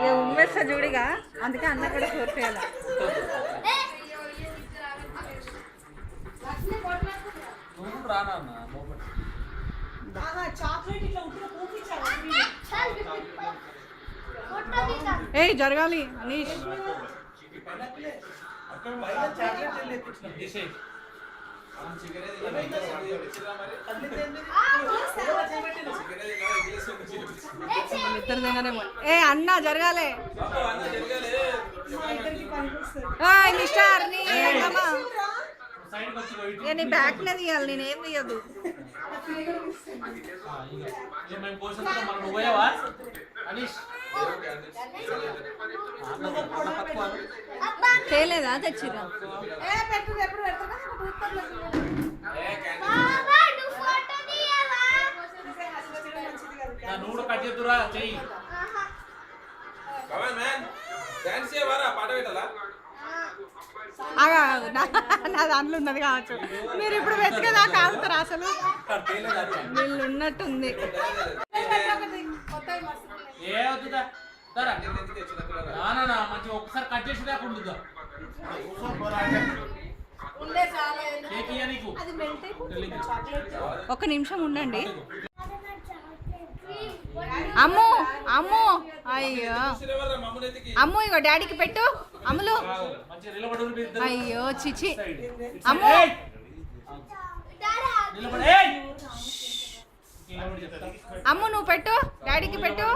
ఇక ఉమ్మేస్తా చూడిగా, అందుకే అన్న కూడా ఫోర్స్ చేయాలి. ఏ జరగాలి అనీష్. ఇద్దరు తినరేమో. ఏ అన్న జరగాలి మిస్టర్. నీ బ్యాగ్ నే తీయాలి, నేనేం తీయదు. తేలేదా తెచ్చిరా? నా దాంట్లో ఉన్నది కావచ్చు. మీరు ఇప్పుడు వెతికేదాకా ఆగుతారా? అసలు వీళ్ళు ఉన్నట్టుంది. ఒకసారి కట్ చేసి ఒక్క నిమిషం ఉండండి. అమ్ము అమ్ము, అయ్యో అమ్ము, ఇగో డాడీకి పెట్టు. అమ్ములు, అయ్యో చిచి. అమ్ము అమ్ము నువ్వు పెట్టు, డాడీకి పెట్టు.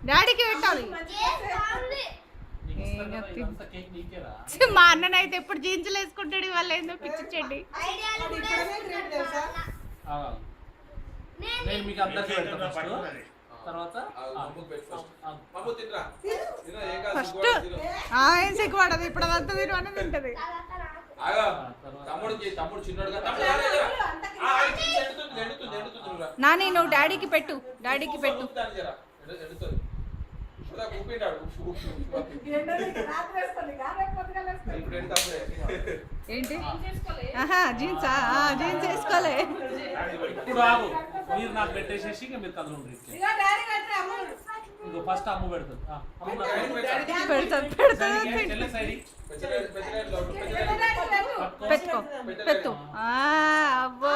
డాడీకి పెట్టాలి. మా అన్ననైతే ఎప్పుడు జీన్సులు వేసుకుంటాడు, వాళ్ళు ఏందో పిచ్చిచ్చండి. ఫస్ట్ ఏం సిగ్గుపడదు, ఇప్పుడు అదంతా తిను అని తింటది. నాని నువ్వు డాడీకి పెట్టు, డాడీకి పెట్టు. ఏంటి? జీన్సా? జీన్స్ వేసుకోలే. మీరు నాకు పెట్టేసేసి మీరు కథలు ఫస్ట్ అమ్ము పెడతారు. పెట్టుకో పెట్టు. అబ్బో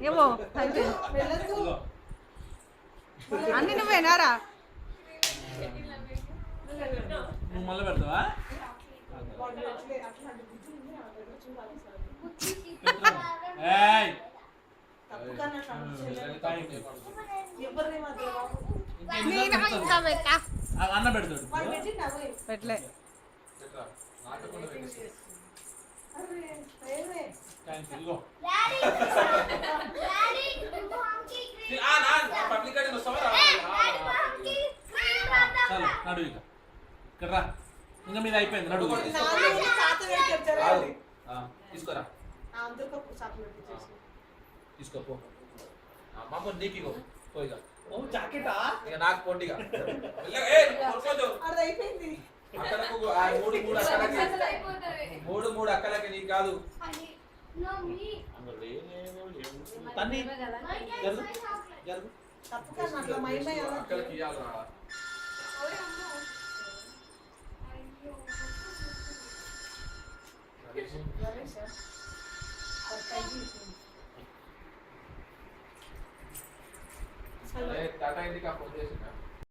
ఏమో అన్ని నువ్వేనారా? నువ్వు మళ్ళీ పెడతావా? అన్న పెడతాడు. పెట్టలే. నడు ఇక ఇక్కడ రా. ఇంకా మీద అయిపోయింది. నడు తీసుకోరా, తీసుకోపో. మామ నీకు ఇగో పోయిగా జాకెటా ఇక నాకు పొండిగా మూడు మూడు అక్కలకి నీకు కాదు. అక్కలకి ఇవ్వాలరా. టాటా ఇండికా ఫోన్ చేసిన